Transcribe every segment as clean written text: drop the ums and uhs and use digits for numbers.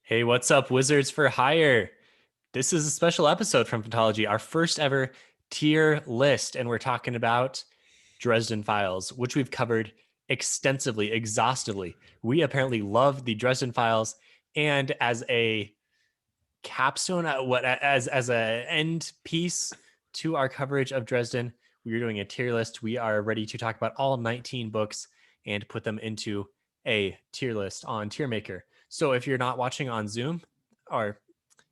Hey, what's up, Wizards for Hire? This is a special episode from Phantology, our first ever tier list, and we're talking about Dresden Files, which we've covered extensively, exhaustively. We apparently love the Dresden Files, and as a capstone, as a end piece to our coverage of Dresden, we are doing a tier list. We are ready to talk about all 19 books and put them into a tier list on TierMaker. So if you're not watching on Zoom, or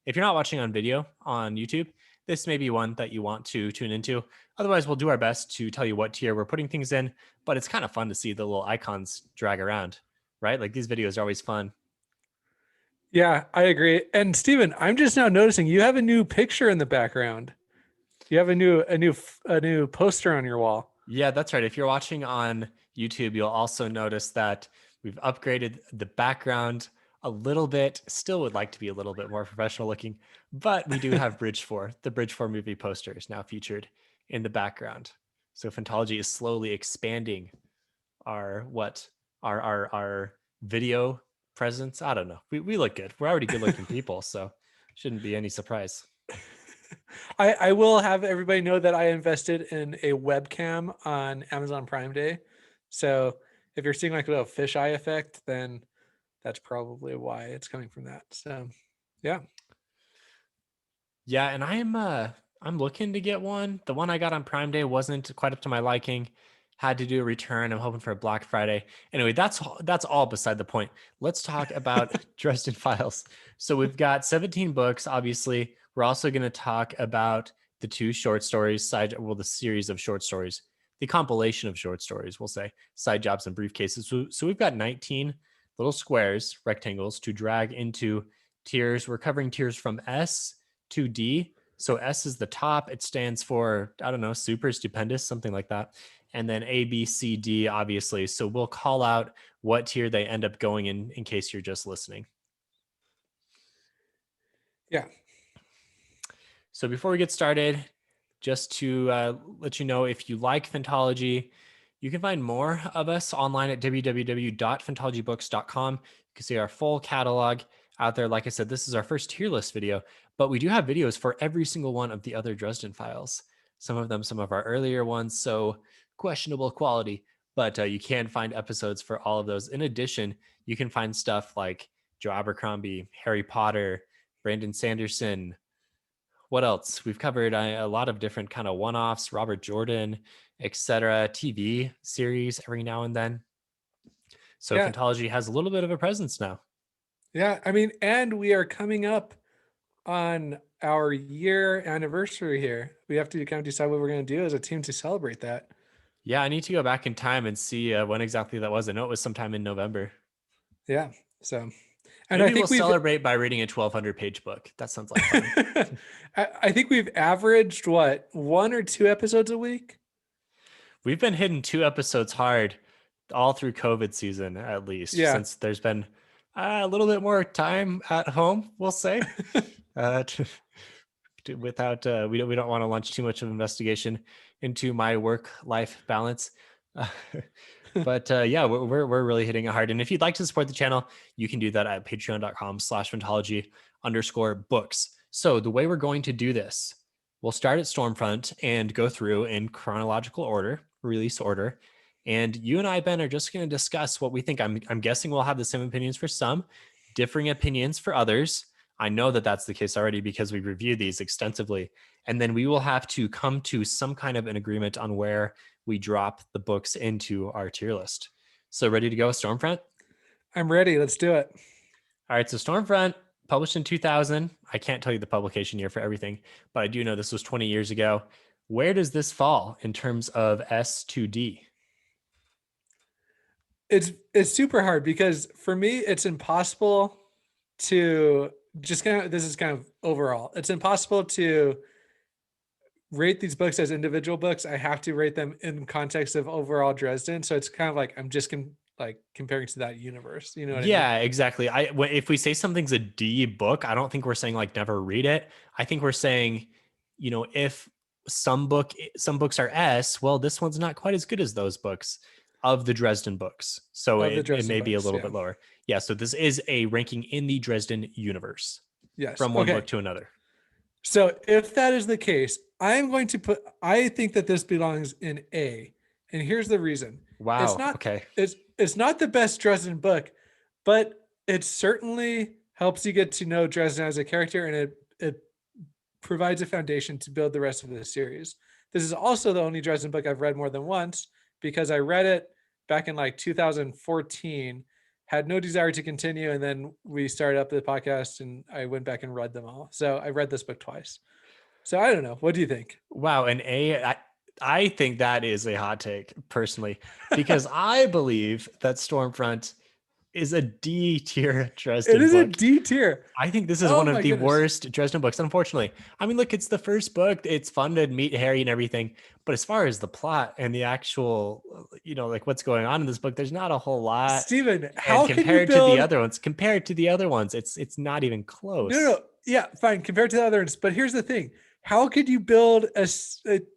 if you're not watching on video on YouTube, this may be one that you want to tune into. Otherwise, we'll do our best to tell you what tier we're putting things in, but it's kind of fun to see the little icons drag around, right? Like these videos are always fun. Yeah, I agree. And Steven, I'm just now noticing you have a new picture in the background. You have a new poster on your wall. Yeah, that's right. If you're watching on YouTube, you'll also notice that we've upgraded the background a little bit. Still would like to be a little bit more professional looking, but we do have the Bridge 4 movie poster is now featured in the background. So Phantology is slowly expanding our video presence. I don't know. We look good. We're already good looking people, so shouldn't be any surprise. I will have everybody know that I invested in a webcam on Amazon Prime Day. So if you're seeing like a little fisheye effect, then that's probably why it's coming from that. So yeah. Yeah, and I'm looking to get one. The one I got on Prime Day wasn't quite up to my liking. Had to do a return. I'm hoping for a Black Friday. Anyway, that's all beside the point. Let's talk about Dresden Files. So we've got 17 books, obviously. We're also going to talk about the two short stories, the series of short stories, the compilation of short stories, we'll say, Side Jobs and Briefcases. So we've got 19 little squares, rectangles to drag into tiers. We're covering tiers from S to D. So S is the top. It stands for, I don't know, super stupendous, something like that. And then A, B, C, D, obviously. So we'll call out what tier they end up going in case you're just listening. Yeah. So before we get started, just to let you know, if you like Phantology, you can find more of us online at www.phantologybooks.com. You can see our full catalog out there. Like I said, this is our first tier list video, but we do have videos for every single one of the other Dresden Files. Some of our earlier ones, so questionable quality, but you can find episodes for all of those. In addition, you can find stuff like Joe Abercrombie, Harry Potter, Brandon Sanderson. What else? We've covered a lot of different kind of one-offs, Robert Jordan, etc. TV series every now and then. So Yeah. Phantology has a little bit of a presence now. Yeah. I mean, and we are coming up on our year anniversary here. We have to kind of decide what we're going to do as a team to celebrate that. Yeah, I need to go back in time and see when exactly that was. I know it was sometime in November. Yeah. So, and I Maybe we'll think we've celebrate by reading a 1,200 page book. That sounds like fun. I think we've averaged what, 1 or 2 episodes a week? We've been hitting 2 episodes hard all through COVID season, at least, Yeah. since there's been a little bit more time at home, we'll say. uh, Without we don't want to launch too much of investigation into my work life balance. But yeah, we're really hitting it hard. And if you'd like to support the channel, you can do that at patreon.com/phantology_books. So the way we're going to do this, we'll start at Stormfront and go through in chronological order, release order. And you and I, Ben, are just going to discuss what we think. I'm guessing we'll have the same opinions for some, differing opinions for others. I know that that's the case already because we reviewed these extensively. And then we will have to come to some kind of an agreement on where we drop the books into our tier list. So ready to go, Stormfront? I'm ready. Let's do it. All right, so Stormfront, published in 2000. I can't tell you the publication year for everything, but I do know this was 20 years ago. Where does this fall in terms of S to D? It's super hard because for me it's impossible to this is kind of overall. It's impossible to rate these books as individual books. I have to rate them in context of overall Dresden. So it's kind of like I'm just like comparing to that universe. You know what I mean? Yeah, exactly. If we say something's a D book, I don't think we're saying like never read it. I think we're saying, if some books are S, well, this one's not quite as good as those books of the Dresden books. So Of the it Dresden may be a books, little yeah. bit lower. Yeah, so this is a ranking in the Dresden universe Yes. from one Okay. book to another. So if that is the case, I think that this belongs in A. And here's the reason. It's Wow. not Okay. it's not the best Dresden book, but it certainly helps you get to know Dresden as a character, and it provides a foundation to build the rest of the series. This is also the only Dresden book I've read more than once because I read it back in like 2014, had no desire to continue, and then we started up the podcast and I went back and read them all. So I read this book twice. So I don't know. What do you think? Wow. And I think that is a hot take personally, because I believe that Stormfront is a D tier It Dresden is a book. D tier. I think this is Oh one of my the goodness. worst Dresden books, unfortunately. I mean, look, it's the first book. It's fun to meet Harry and everything. But as far as the plot and the actual, like what's going on in this book, there's not a whole lot. Steven, And how can you compared to the other ones, it's not even close. no, yeah, fine, compared to the other ones. But here's the thing. How could you build a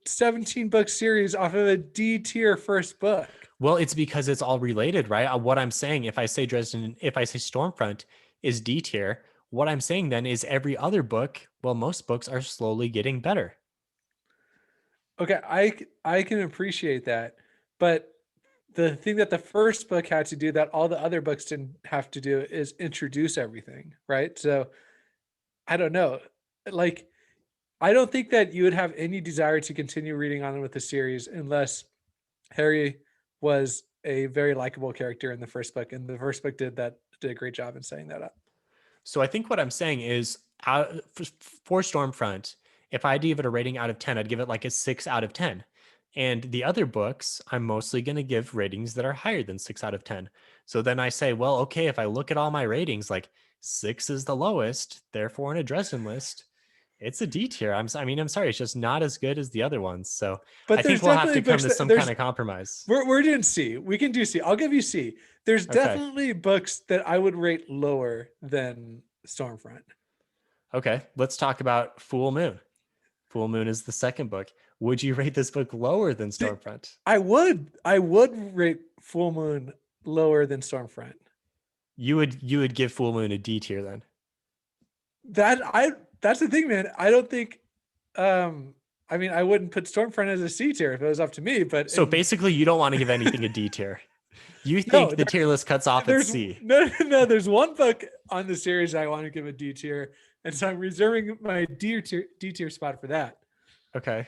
17 book series off of a D tier first book? Well, it's because it's all related, right? What I'm saying, if I say Stormfront is D tier, what I'm saying then is every other book, well, most books are slowly getting better. Okay, I can appreciate that, but the thing that the first book had to do that all the other books didn't have to do is introduce everything, right? So I don't know. Like, I don't think that you would have any desire to continue reading on with the series unless Harry was a very likable character in the first book, and the first book did a great job in setting that up. So I think what I'm saying is for Stormfront, if I had to give it a rating out of 10, I'd give it like a 6 out of 10. And the other books, I'm mostly going to give ratings that are higher than 6 out of 10. So then I say, well, okay, if I look at all my ratings, like 6 is the lowest, therefore in a Dresden list, it's a D tier. I'm sorry, it's just not as good as the other ones. So But I think there's we'll have definitely to come books to that some kind there's of compromise. we're doing C. We can do C. I'll give you C. There's Okay. definitely books that I would rate lower than Stormfront. Okay. Let's talk about Full Moon. Full Moon is the second book. Would you rate this book lower than Stormfront? I would rate Full Moon lower than Stormfront. You would give Full Moon a D tier then. That's the thing, man. I don't think I mean I wouldn't put Stormfront as a C tier if it was up to me, but So basically you don't want to give anything a D tier. You no, think the tier list cuts off at C. there's one book on the series I want to give a D tier, and so I'm reserving my D tier spot for that. Okay.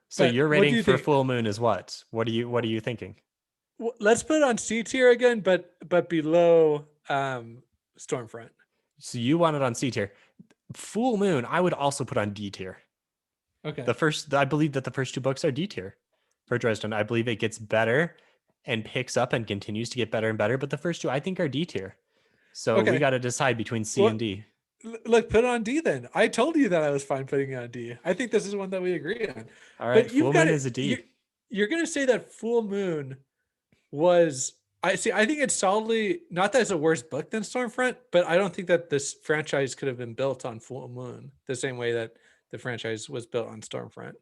So But your what do rating you for think? Full Moon is what? What are you thinking? Let's put it on C tier again, but below Stormfront. So you want it on C tier. Full Moon, I would also put on D tier. Okay. I believe that the first two books are D tier for Dresden. I believe it gets better and picks up and continues to get better and better, but the first two I think are D tier. So we Okay. got to decide between C and D. Look, put it on D then. I told you that I was fine putting it on D. I think this is one that we agree on. All right, But you've Full got Moon it. is a D. You're going to say that Full Moon was. I see. I think it's solidly not that it's a worse book than Stormfront, but I don't think that this franchise could have been built on Full Moon the same way that the franchise was built on Stormfront.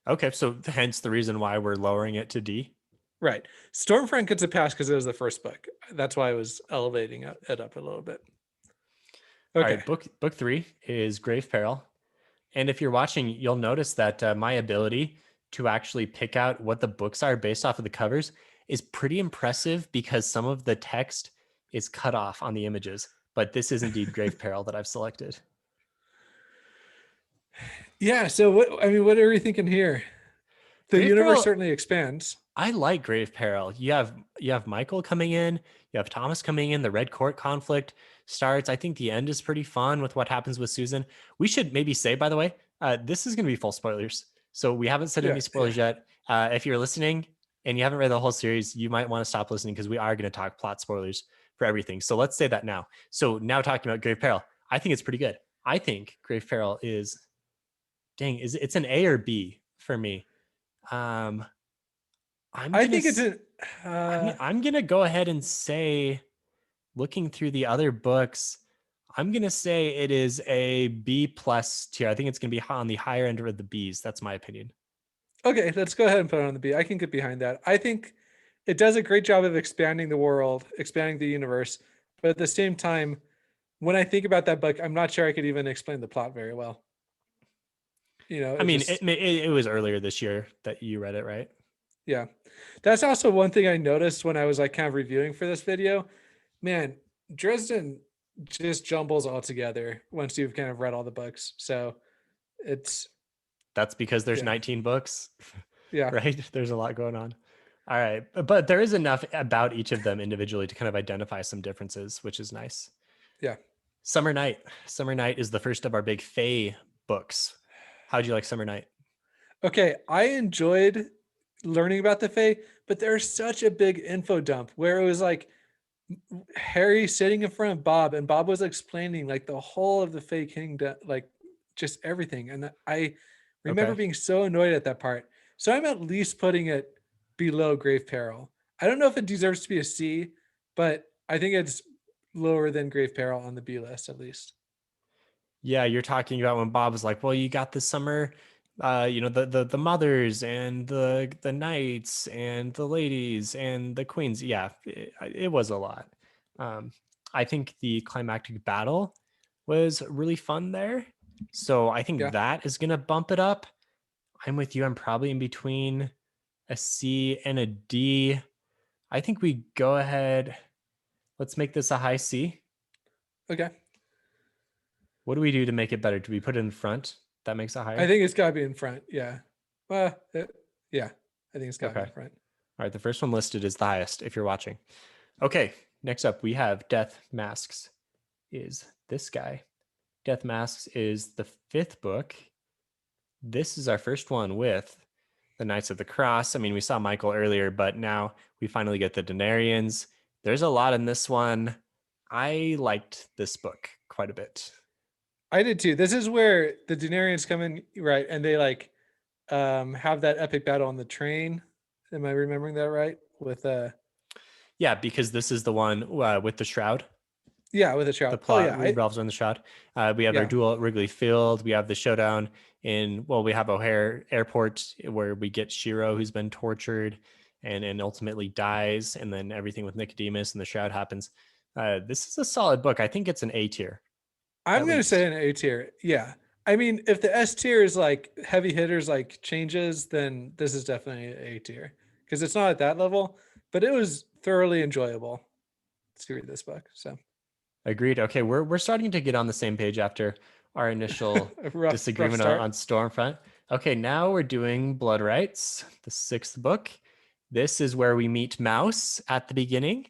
Okay, so hence the reason why we're lowering it to D. Right. Stormfront gets a pass because it was the first book. That's why I was elevating it up a little bit. All Okay. right, book 3 is Grave Peril. And if you're watching, you'll notice that my ability to actually pick out what the books are based off of the covers is pretty impressive because some of the text is cut off on the images. But this is indeed Grave Peril that I've selected. Yeah. So what are we thinking here? The Grave universe Peril, certainly expands. I like Grave Peril. You have Michael coming in, you have Thomas coming in, the Red Court conflict starts. I think the end is pretty fun with what happens with Susan. We should maybe say, by the way, this is going to be full spoilers. So we haven't said any spoilers yet. If you're listening and you haven't read the whole series, you might want to stop listening because we are going to talk plot spoilers for everything. So let's say that now. So now talking about Grave Peril, I think it's pretty good. I think Grave Peril is, it's an A or B for me. I'm gonna go ahead and say, looking through the other books, I'm gonna say it is a B plus tier. I think it's gonna be on the higher end of the Bs. That's my opinion. Okay, let's go ahead and put it on the B. I can get behind that. I think it does a great job of expanding the world, expanding the universe. But at the same time, when I think about that book, I'm not sure I could even explain the plot very well. You know, I it mean, just, it was earlier this year that you read it, right? yeah. That's also one thing I noticed when I was like kind of reviewing for this video. Man, Dresden just jumbles all together once you've kind of read all the books. So it's, That's because there's yeah, 19 books, yeah, right? There's a lot going on. All right. But there is enough about each of them individually to kind of identify some differences, which is nice. yeah. Summer Night. Summer Night is the first of our big Fae books. How'd you like Summer Night? Okay, I enjoyed learning about the Fae, but there's such a big info dump where it was like Harry sitting in front of Bob, and Bob was explaining like the whole of the Fae Kingdom, like just everything. And I remember Okay. being so annoyed at that part. So I'm at least putting it below Grave Peril. I don't know if it deserves to be a C, but I think it's lower than Grave Peril on the B list at least. Yeah, you're talking about when Bob was like, "Well, you got the summer, the mothers and the knights and the ladies and the queens." Yeah, it was a lot. Um, I think the climactic battle was really fun there, so I think Yeah. that is gonna bump it up. I'm with you. I'm probably in between a C and a D. I think we go ahead. Let's make this a high C. Okay. What do we do to make it better? Do we put it in front? That makes it I higher. think it's got to be in front. Yeah. Yeah. I think it's got to be Okay. in front. All right, the first one listed is the highest if you're watching. Okay, next up we have Death Masks is this guy. Death Masks is the fifth book. This is our first one with the Knights of the Cross. I mean, we saw Michael earlier, but now we finally get the Denarians. There's a lot in this one. I liked this book quite a bit. I did too. This is where the Denarians come in, right? And they like have that epic battle on the train. Am I remembering that right? With Yeah, because this is the one with the Shroud. yeah, with a The shroud. Oh plot yeah, revolves around the Shroud. We have our yeah. duel at Wrigley Field. We have the showdown we have O'Hare Airport where we get Shiro, who's been tortured and ultimately dies. And then everything with Nicodemus and the Shroud happens. This is a solid book. I think it's an A tier, I'm at gonna say least. an A tier. Yeah. I mean, if the S tier is like heavy hitters like changes, then this is definitely an A tier. Because it's not at that level, but it was thoroughly enjoyable to read this book. So Agreed. Okay, we're starting to get on the same page after our initial a rough disagreement on start. Stormfront. Okay, now we're doing Blood Rights, the sixth book. This is where we meet Mouse at the beginning,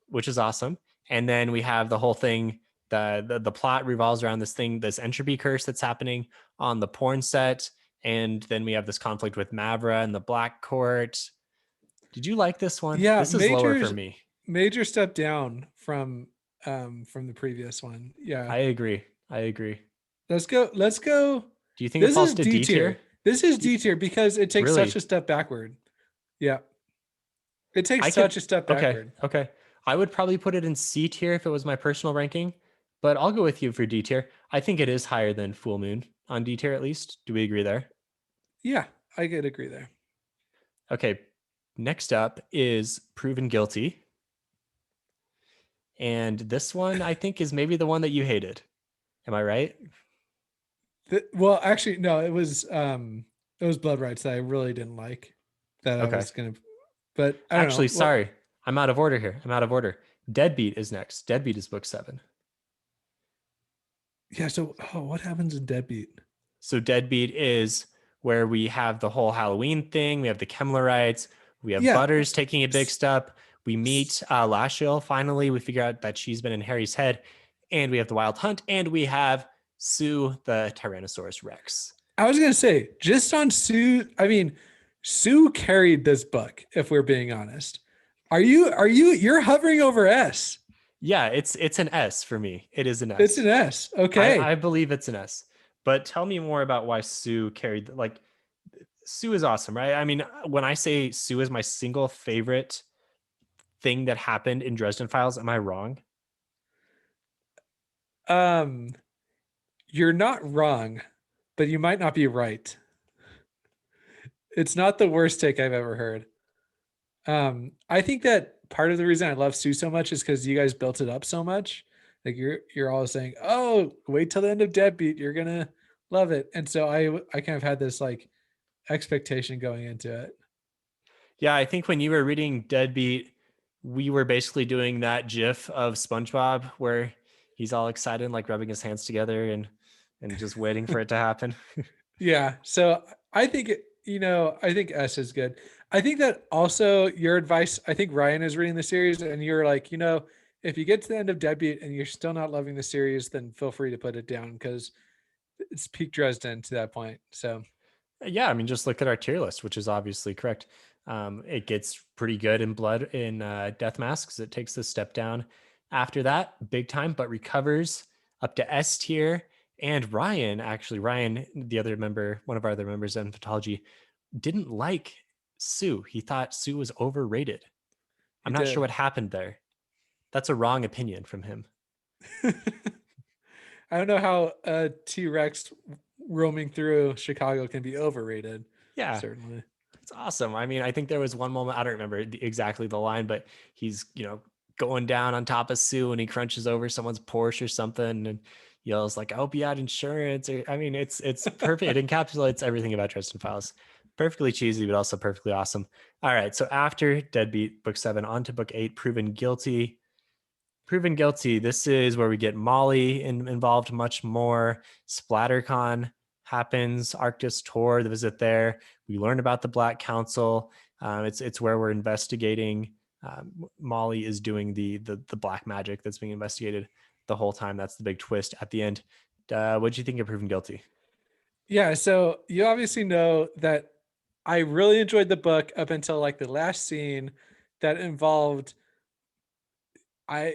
which is awesome. And then we have the whole thing. The plot revolves around this thing, this entropy curse that's happening on the porn set, and then we have this conflict with Mavra and the Black Court. Did you like this one? Yeah, This is lower for me. major step down from the previous one. Yeah. I agree. I agree. Let's go. Do you think it This falls is to D D tier? tier. This is D tier because it takes such Really? a step backward. Yeah. It takes I could. such a step Okay. backward. Okay. I would probably put it in C tier if it was my personal ranking, but I'll go with you for D tier. I think it is higher than Full Moon on D tier at least. Do we agree there? Yeah, I could agree there. Okay. Next up is Proven Guilty. And this one I think is maybe the one that you hated. Am I right? Well, actually, no, it was Blood Rights that I really didn't like. That I Okay. was gonna, but I don't know Actually, what. sorry. I'm out of order here. I'm out of order. Deadbeat is next. Deadbeat is book 7. Yeah. So, what happens in Deadbeat? So Deadbeat is where we have the whole Halloween thing. We have the Kemlerites. We have Yeah. Butters taking a big s- step. We s- meet Lashiel finally. We figure out that she's been in Harry's head. And we have the Wild Hunt. And we have Sue, the Tyrannosaurus Rex. I was gonna say just on Sue. I mean, Sue carried this book. If we're being honest, you're hovering over S? Yeah, it's an S for me. It is an It's S. an S. I Okay. believe it's an S. But tell me more about why Sue carried like Sue is awesome, right? I mean, when I say Sue is my single favorite thing that happened in Dresden Files, am I wrong? Um, you're not wrong, but you might not be right. It's not the worst take I've ever heard. I think that part of the reason I love Sue so much is because you guys built it up so much. Like you're always saying, "Oh, wait till the end of Deadbeat, you're gonna love it." And so I kind of had this like expectation going into it. Yeah, I think when you were reading Deadbeat, we were basically doing that GIF of SpongeBob where he's all excited, like rubbing his hands together and just waiting for it to happen. Yeah. So I think I think S is good. I think that also your advice, I think Ryan is reading the series and you're like, if you get to the end of Deadbeat and you're still not loving the series, then feel free to put it down because it's peak Dresden to that point. So Yeah, I mean, just look at our tier list, which is obviously correct. It gets pretty good in blood in Death Masks. It takes a step down after that, big time, but recovers up to S tier. And Ryan, the other member, one of our other members in Photology, didn't like Sue. He thought Sue was overrated. he I'm not sure did. what happened there. That's a wrong opinion from him. I don't know how a T-Rex roaming through Chicago can be overrated. Yeah, Certainly. it's awesome. I mean, I think there was one moment, I don't remember exactly the line, but he's, going down on top of Sue and he crunches over someone's Porsche or something and yells like, I hope you had insurance. Or, I mean, it's perfect. It encapsulates everything about Dresden Files. Perfectly cheesy, but also perfectly awesome. All right. So after Deadbeat, book 7, on to book 8, Proven Guilty. Proven Guilty. This is where we get Molly involved much more. SplatterCon happens, Arctis tour, the visit there. We learn about the Black Council. It's where we're investigating. Molly is doing the black magic that's being investigated the whole time. That's the big twist at the end. What do you think of Proven Guilty? Yeah, so you obviously know that I really enjoyed the book up until like the last scene that involved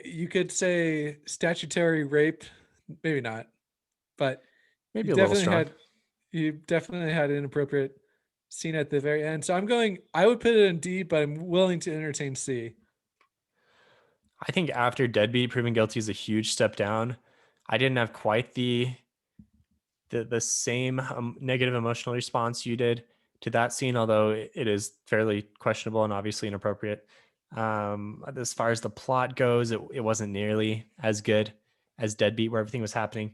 you could say statutory rape, maybe not, but you Maybe a little definitely strong. had you definitely had an inappropriate scene at the very end. So I would put it in D, but I'm willing to entertain C. I think after Deadbeat, Proven Guilty is a huge step down. I didn't have quite the same negative emotional response you did to that scene, although it is fairly questionable and obviously inappropriate. As far as the plot goes, it wasn't nearly as good as Deadbeat, where everything was happening.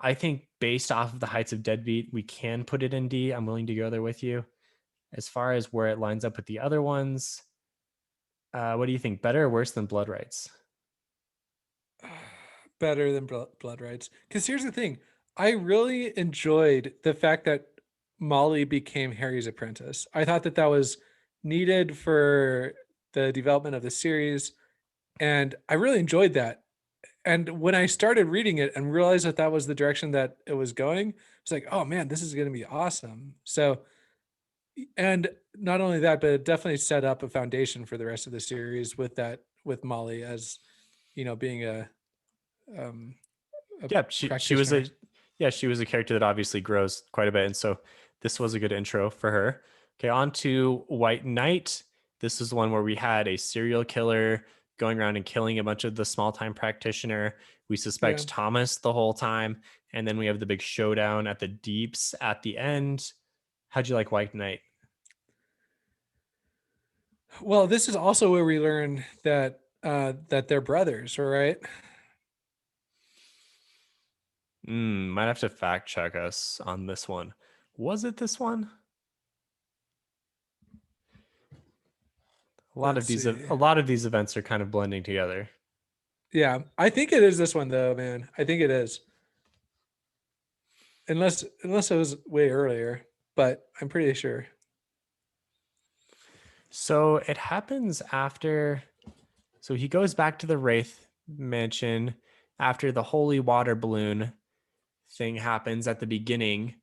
I think based off of the heights of Deadbeat, we can put it in D. I'm willing to go there with you. As far as where it lines up with the other ones, what do you think? Better or worse than Blood Rights? Better than Blood Rights. Because here's the thing, I really enjoyed the fact that Molly became Harry's apprentice. I thought that was needed for the development of the series, and I really enjoyed that. And when I started reading it and realized that that was the direction that it was going, it's like, oh man, this is going to be awesome. So, and not only that, but it definitely set up a foundation for the rest of the series with Molly as being um, a Yeah, she was practitioner. a character that obviously grows quite a bit, and so this was a good intro for her. Okay, on to White Knight. This is the one where we had a serial killer going around and killing a bunch of the small time practitioner. We Yeah. suspect Thomas the whole time, and then we have the big showdown at the deeps at the end. How'd you like White Knight? Well, this is also where we learn that they're brothers, right? Might have to fact check us on this one. Was it this one? Let's see. A lot of these events are kind of blending together. Yeah, I think it is this one though, man. I think it is. Unless it was way earlier, but I'm pretty sure. So it happens after. So he goes back to the Wraith mansion after the holy water balloon thing happens at the beginning.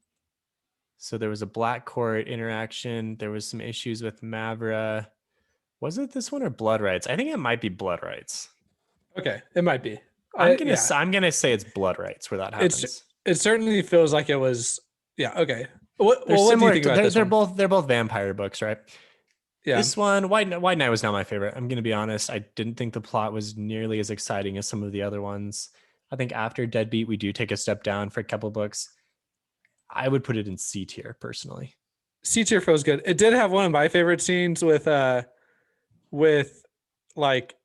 So there was a Black Court interaction. There was some issues with Mavra. Was it this one or Blood Rights? I think it might be Blood Rights. Okay, it might be. Yeah, I'm gonna say it's Blood Rights where that it's happens. it certainly feels like it was. Yeah. Okay. They're What do you similar. think about this one? They're both vampire books, right? Yeah. This one, White Knight was not my favorite. I'm gonna be honest. I didn't think the plot was nearly as exciting as some of the other ones. I think after Deadbeat, we do take a step down for a couple books. I would put it in C tier personally. C tier feels good. It did have one of my favorite scenes with with like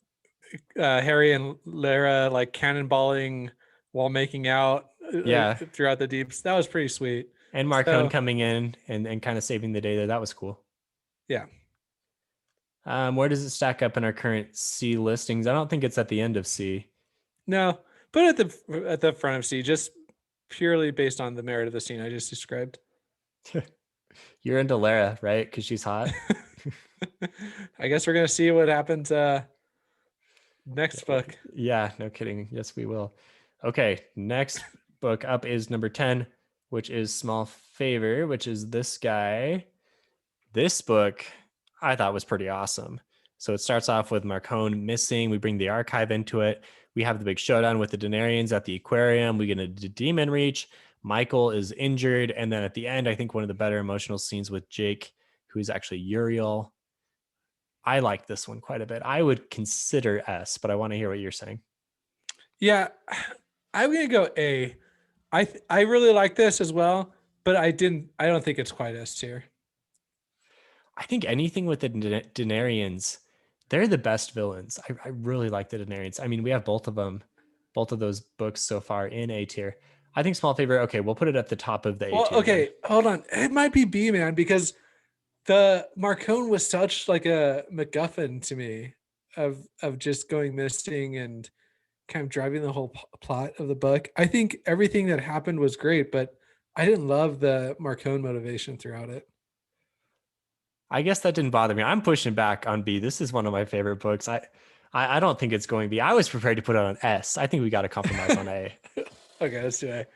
Harry and Lara like cannonballing while making out Yeah. throughout the deeps. That was pretty sweet. And Marcone So coming in and kind of saving the day there. That was cool. yeah, Where does it stack up in our current C listings? I don't think it's at the end of C. no, but at the front of C, just purely based on the merit of the scene I just described. You're into Lara, right? Because she's hot. I guess we're gonna see what happens next book. Yeah, no kidding. Yes, we will. Okay, next book up is number 10, which is Small Favor, which is this guy. This book I thought was pretty awesome. So it starts off with Marcone missing. We bring the archive into it. We have the big showdown with the Denarians at the aquarium. We get a demon reach. Michael is injured. And then at the end, I think one of the better emotional scenes with Jake, who is actually Uriel. I like this one quite a bit. I would consider S, but I want to hear what you're saying. Yeah, I'm gonna go A. I really like this as well, but I don't think it's quite S tier. I think anything with the Denarians, they're the best villains. I really like the Denarians. I mean, we have both of them, both of those books so far in A tier. I think Small Favor. Okay, we'll put it at the top of the A Well, tier. okay, hold on. It might be B, man, because the Marcone was such like a MacGuffin to me of just going missing and kind of driving the whole plot of the book. I think everything that happened was great, but I didn't love the Marcone motivation throughout it. I guess that didn't bother me. I'm pushing back on B. This is one of my favorite books. I don't think it's going B. I was prepared to put it on S. I think we got to compromise on A. Okay, let's do A.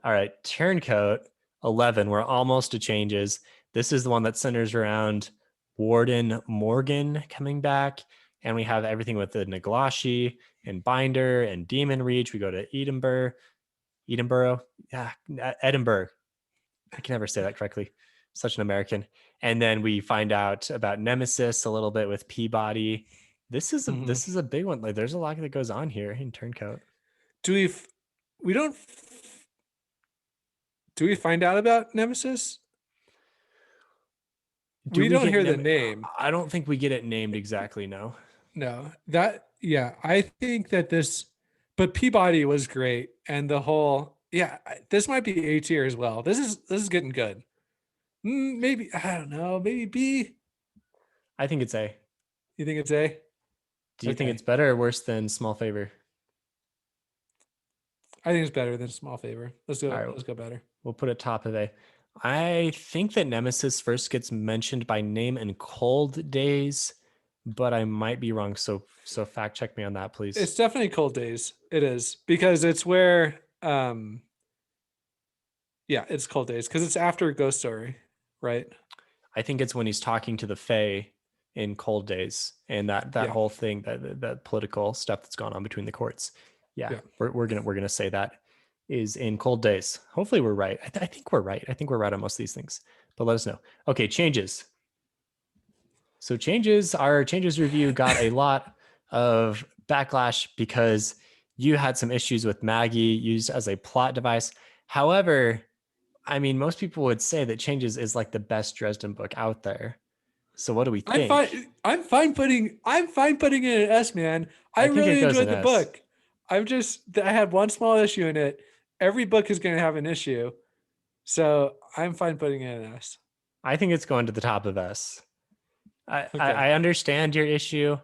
All right, Turncoat 11. We're almost to changes. This is the one that centers around Warden Morgan coming back, and we have everything with the Naglashi and Binder and Demon Reach. We go to Edinburgh. Yeah, Edinburgh. I can never say that correctly. Such an American. And then we find out about Nemesis a little bit with Peabody. This is a big one. Like, there's a lot that goes on here in Turncoat. Do we don't do we find out about Nemesis? We don't hear the name. I don't think we get it named exactly. No. No, I think that but Peabody was great, and the whole, this might be A tier as well. This is getting good. Maybe, I don't know, maybe B. I think it's A. You think it's A? Do you think it's better or worse than Small Favor? I think it's better than Small Favor. Let's go. Right, let's go better. We'll put it top of A. I think that Nemesis first gets mentioned by name in Cold Days, but I might be wrong. So fact check me on that, please. It's definitely Cold Days. It is, because it's where it's Cold Days, because it's after Ghost Story, right? I think it's when he's talking to the Fae in Cold Days, and that whole thing, that political stuff that's gone on between the courts. Yeah. We're gonna say that is in Cold Days. Hopefully we're right. I think we're right. I think we're right on most of these things, but let us know. Okay, changes. So our changes review got a lot of backlash because you had some issues with Maggie used as a plot device. However, I mean, most people would say that Changes is like the best Dresden book out there. So what do we think? I'm fine putting it in an S, man. I really enjoyed the book. I had one small issue in it. Every book is going to have an issue. So I'm fine putting it in an S. I think it's going to the top of S. I understand your issue.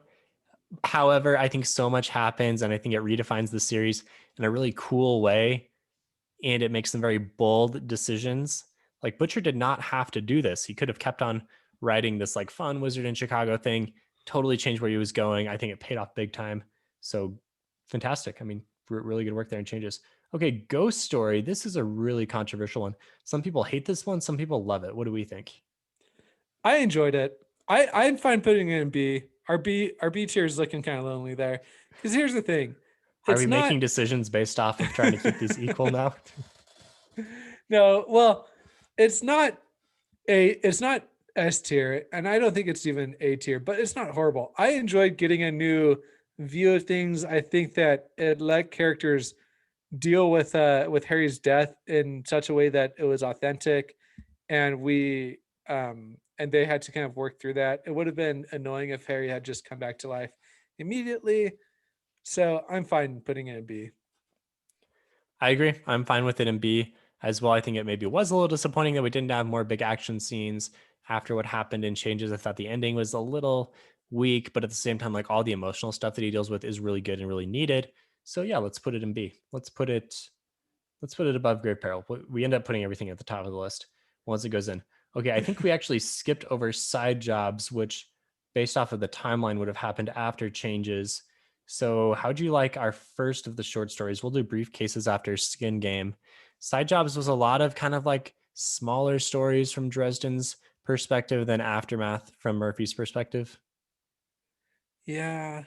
However, I think so much happens, and I think it redefines the series in a really cool way, and it makes some very bold decisions. Like, Butcher did not have to do this. He could have kept on writing this like fun Wizard in Chicago thing, totally changed where he was going. I think it paid off big time. So fantastic. I mean, really good work there and Changes. Okay, Ghost Story. This is a really controversial one. Some people hate this one. Some people love it. What do we think? I enjoyed it. I'm fine putting it in B. Our B tier is looking kind of lonely there. Because here's the thing. Are we making decisions based off of trying to keep these equal now? No, well, it's not S tier, and I don't think it's even A tier, but it's not horrible. I enjoyed getting a new view of things. I think that it let characters deal with Harry's death in such a way that it was authentic, and we and they had to kind of work through that. It would have been annoying if Harry had just come back to life immediately. So I'm fine putting it in B. I agree. I'm fine with it in B as well. I think it maybe was a little disappointing that we didn't have more big action scenes after what happened in Changes. I thought the ending was a little weak, but at the same time, like all the emotional stuff that he deals with is really good and really needed. So yeah, let's put it in B. Let's put it above Grave Peril. We end up putting everything at the top of the list once it goes in. Okay, I think we actually skipped over Side Jobs, which based off of the timeline would have happened after Changes. So how'd you like our first of the short stories? We'll do Briefcases after Skin Game. Side Jobs was a lot of kind of like smaller stories from Dresden's perspective than Aftermath from Murphy's perspective. Yeah.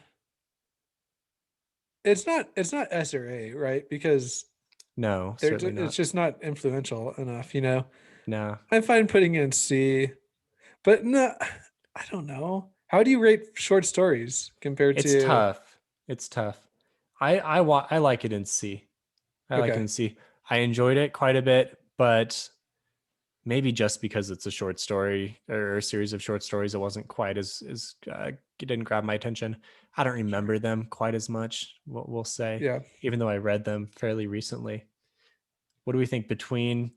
It's not S or A, right? Because No, they're certainly it's not. just not influential enough, you know. No. I'm fine putting it in C, but no, I don't know. How do you rate short stories compared It's to? tough. It's tough. I like it in C. I like it Okay, in C. I enjoyed it quite a bit, but maybe just because it's a short story or a series of short stories, it wasn't quite as it didn't grab my attention. I don't sure. remember them quite as much. We'll say, Yeah, even though I read them fairly recently. What do we think between?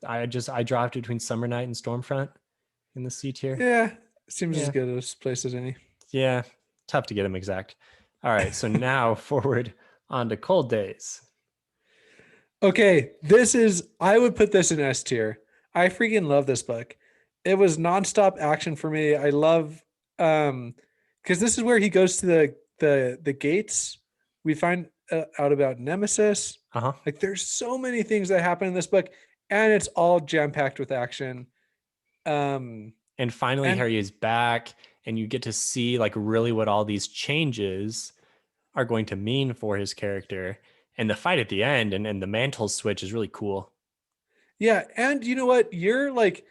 I dropped between Summer Night and Stormfront in the C tier. yeah. Seems as Yeah, good a place as any. yeah, tough to get them exact. All right, so now forward on to Cold Days. Okay, I would put this in S tier. I freaking love this book. It was nonstop action for me. I love um because this is where he goes to the gates. We find out about Nemesis. Uh huh. Like there's so many things that happen in this book, and it's all jam-packed with action. Um And finally, and Harry is back, and you get to see like really what all these changes are going to mean for his character. And the fight at the end and the mantle switch is really cool. yeah, and you know what? You're like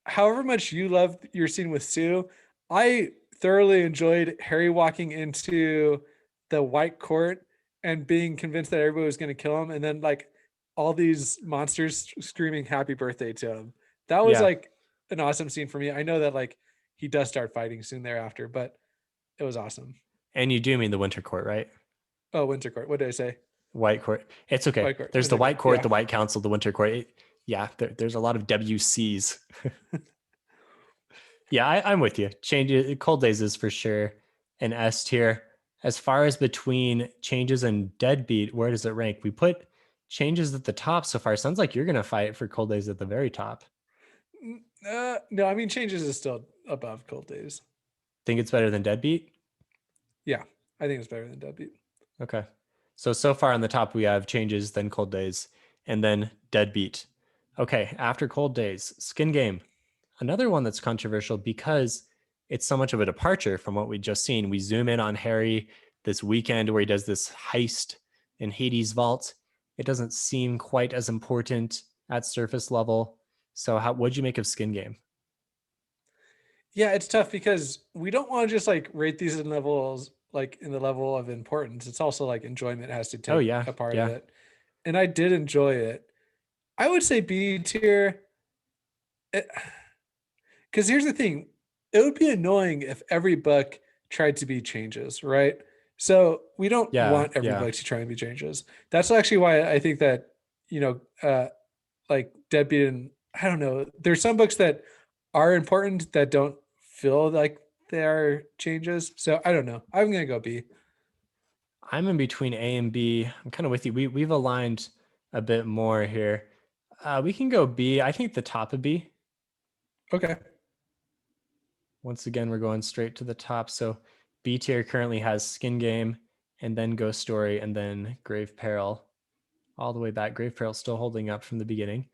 however much you love your scene with Sue, I thoroughly enjoyed Harry walking into the White Court and being convinced that everybody was going to kill him, and then like all these monsters screaming "Happy Birthday" to him. That was Yeah. like an awesome scene for me. I know that like he does start fighting soon thereafter, but it was awesome. And you do mean the Winter Court, right? Oh, Winter Court. What did I say? White Court. It's okay. White Court. There's the Winter White Court. Court, Yeah. the White Council, the Winter Court. Yeah, there's a lot of WCs. Yeah, I'm with you. Changes, Cold Days is for sure an S tier. As far as between Changes and Deadbeat, where does it rank? We put Changes at the top so far. Sounds like you're gonna fight for Cold Days at the very top. No, I mean Changes is still above Cold Days. Think it's better than Deadbeat? Yeah, I think it's better than Deadbeat. Okay. So far on the top we have Changes, then Cold Days, and then Deadbeat. Okay, after Cold Days, Skin Game. Another one that's controversial because it's so much of a departure from what we just seen. We zoom in on Harry this weekend where he does this heist in Hades' vault. It doesn't seem quite as important at surface level. So what'd you make of Skin Game? Yeah, it's tough because we don't want to just like rate these in levels like in the level of importance. It's also like enjoyment has to Oh take yeah, a part of yeah. it. And I did enjoy it. I would say B tier. Because here's the thing, it would be annoying if every book tried to be changes, right? So we don't Yeah, want every yeah. book to try and be changes. That's actually why I think that, you know, like Deadbeat and I don't know, there's some books that are important that don't feel like they are changes. So I don't know. I'm gonna go B. I'm in between A and B. I'm kind of with you. We've aligned a bit more here. We can go B. I think the top of B. Okay. Once again, we're going straight to the top. So B tier currently has Skin Game and then Ghost Story and then Grave Peril. All the way back. Grave Peril still holding up from the beginning.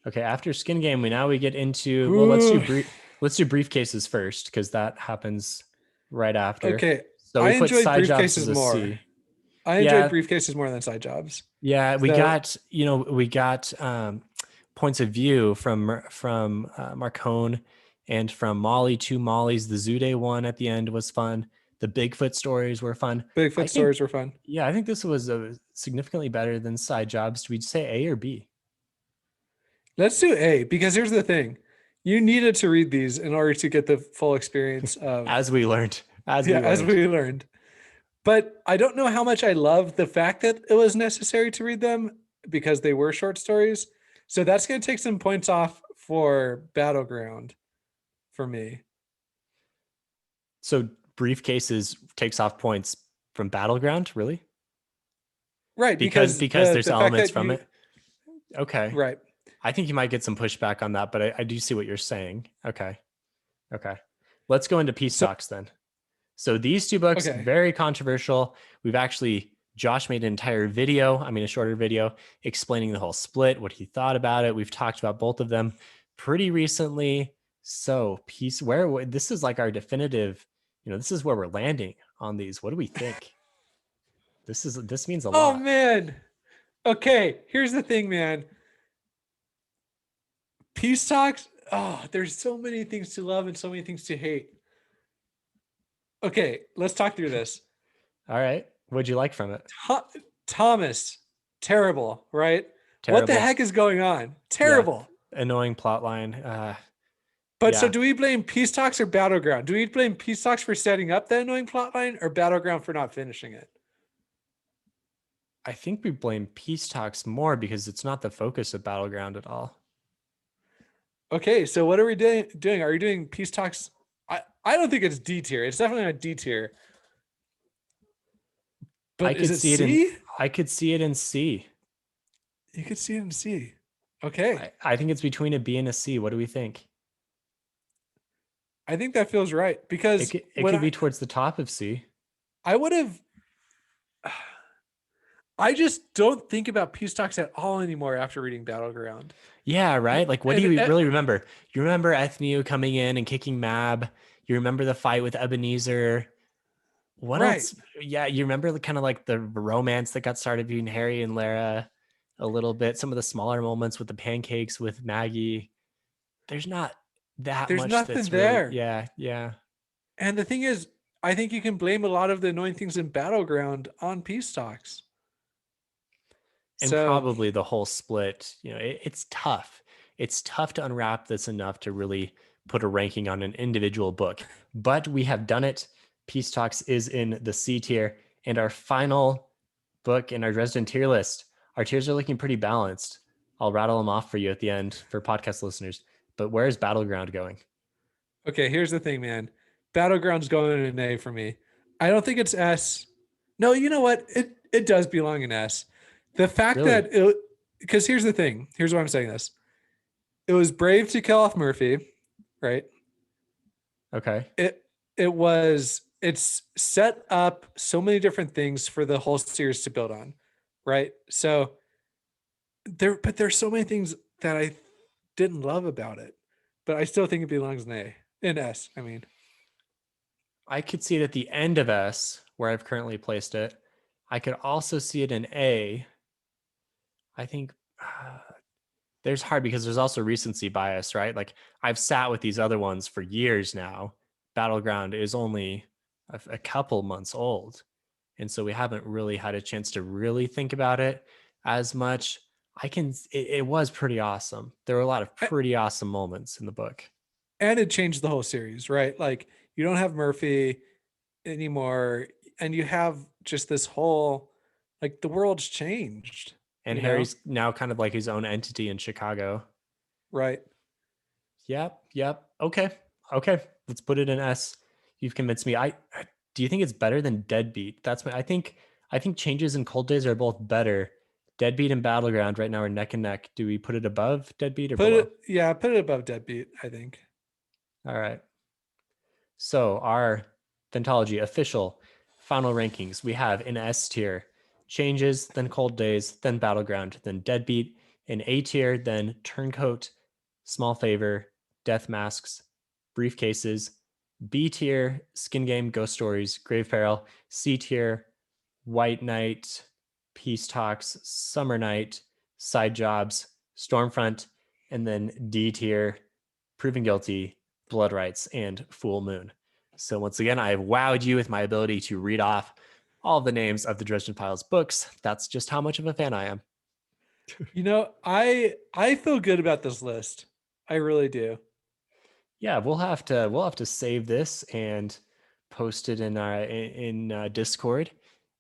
Okay, after Skin Game, we get into Ooh, let's do briefcases first because that happens right after. okay. So I we put enjoyed side jobs as briefcases a more. C. I enjoyed Yeah, briefcases more than side jobs. yeah, So we got points of view from Marcone and from Molly. Two Molly's. The Zude one at the end was fun. The Bigfoot stories were fun. I Bigfoot think, stories were fun. yeah, I think this was significantly better than side jobs. Do we say A or B? Let's do A because here's the thing. You needed to read these in order to get the full experience of, As we learned, as we yeah, as learned. we learned. But I don't know how much I love the fact that it was necessary to read them because they were short stories. So that's going to take some points off for Battleground for me. So briefcases takes off points from Battleground, really? Right, Because because because there's the fact elements that from you it. Okay. right. I think you might get some pushback on that, but I do see what you're saying. Okay. Okay. Let's go into peace So talks then. So these two books, okay. very controversial. We've actually, Josh made an entire video, I mean, a shorter video explaining the whole split, what he thought about it. We've talked about both of them pretty recently. So peace, where this is like our definitive, this is where we're landing on these. What do we think? This means a Oh lot. man. Okay, here's the thing, man. Peace talks. Oh, there's so many things to love and so many things to hate. Okay, let's talk through this. All right. What'd you like from it? Thomas, terrible, right? What the Terrible. heck is going on? Yeah. Terrible. Annoying plot line. But so Yeah. do we blame Peace Talks or Battleground? Do we blame Peace Talks for setting up the annoying plotline or Battleground for not finishing it? I think we blame peace talks more because it's not the focus of Battleground at all. Okay, so what are we doing? Are you doing Peace Talks? I don't think it's D tier. It's definitely not D tier. I But is could it see it in C? I could see it in C. You could see it in C. Okay. I think it's between a B and a C. What do we think? I think that feels right It because could, it when could be towards the top of C. I would have I just don't think about Peace Talks at all anymore after reading Battleground. Yeah, right? Like, what do And you really remember? You remember Ethniu coming in and kicking Mab. You remember the fight with Ebenezer. What right. else? Yeah, you remember kind of like the romance that got started between Harry and Lara a little bit. Some of the smaller moments with the pancakes with Maggie. There's not that There's much nothing that's really, there. yeah. And the thing is, I think you can blame a lot of the annoying things in Battleground on Peace Talks. And So, probably the whole split, it's tough. It's tough to unwrap this enough to really put a ranking on an individual book, but we have done it. Peace Talks is in the C tier, and our final book in our Dresden tier list. Our tiers are looking pretty balanced. I'll rattle them off for you at the end for podcast listeners. But where is Battleground going? okay, here's the thing, man. Battleground's going in an A for me. I don't think it's S. No, you know what? It does belong in S. The fact Really? that it, because here's the thing. Here's why I'm saying this. It was brave to kill off Murphy, right? Okay. It's set up so many different things for the whole series to build on, right? So there's so many things that I didn't love about it, but I still think it belongs in A, in S. I mean, I could see it at the end of S, where I've currently placed it. I could also see it in A. I think there's hard because there's also recency bias, right? Like I've sat with these other ones for years now. Battleground is only a couple months old. And so we haven't really had a chance to really think about it as much. It was pretty awesome. There were a lot of pretty awesome moments in the book. and it changed the whole series, right? Like you don't have Murphy anymore, and you have just this whole, like the world's changed, And you know? Harry's now kind of like his own entity in Chicago. Right. Yep. Okay. Let's put it in S. You've convinced me. Do you think it's better than Deadbeat? I think Changes and Cold Days are both better. Deadbeat and Battleground right now are neck and neck. Do we put it above Deadbeat or below? Put it above Deadbeat, I think. All right. So our Phantology official final rankings, we have in S tier Changes, then Cold Days, then Battleground, then Deadbeat. In A tier, then Turncoat, Small Favor, Death Masks, Briefcases. B tier, Skin Game, Ghost Stories, Grave Peril. C tier, White Knight, Peace Talks, Summer Night, Side Jobs, Stormfront. And then D tier, Proven Guilty, Blood Rights, and Full Moon. So once again, I have wowed you with my ability to read off all the names of the Dresden Files books. That's just how much of a fan I am. You know, I feel good about this list. I really do. Yeah, we'll have to save this and post it in our Discord,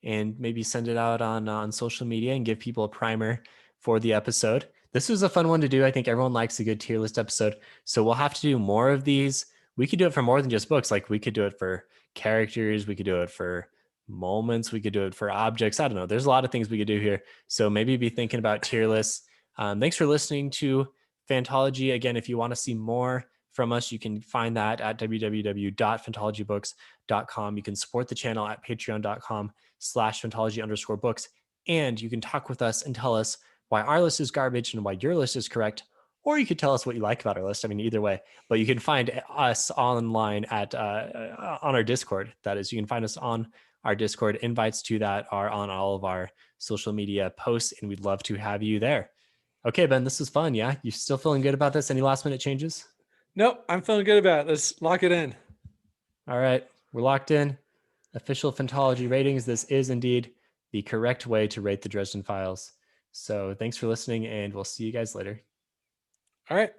and maybe send it out on social media and give people a primer for the episode. This was a fun one to do. I think everyone likes a good tier list episode, so we'll have to do more of these. We could do it for more than just books. Like we could do it for characters, we could do it for moments, we could do it for objects. I don't know. There's a lot of things we could do here. So maybe be thinking about tier lists. Thanks for listening to Fantology. Again, if you want to see more from us, you can find that at www.fantologybooks.com. You can support the channel at patreon.com/fantology_books. And you can talk with us and tell us why our list is garbage and why your list is correct. Or you could tell us what you like about our list. I mean, either way. But you can find us online at on our Discord. That is, you can find us on our Discord. Invites to that are on all of our social media posts, and we'd love to have you there. Okay, Ben, this was fun. Yeah, you still feeling good about this? Any last minute changes? Nope, I'm feeling good about it. Let's lock it in. All right, we're locked in. Official Fantology ratings. This is indeed the correct way to rate the Dresden Files. So thanks for listening, and we'll see you guys later. All right.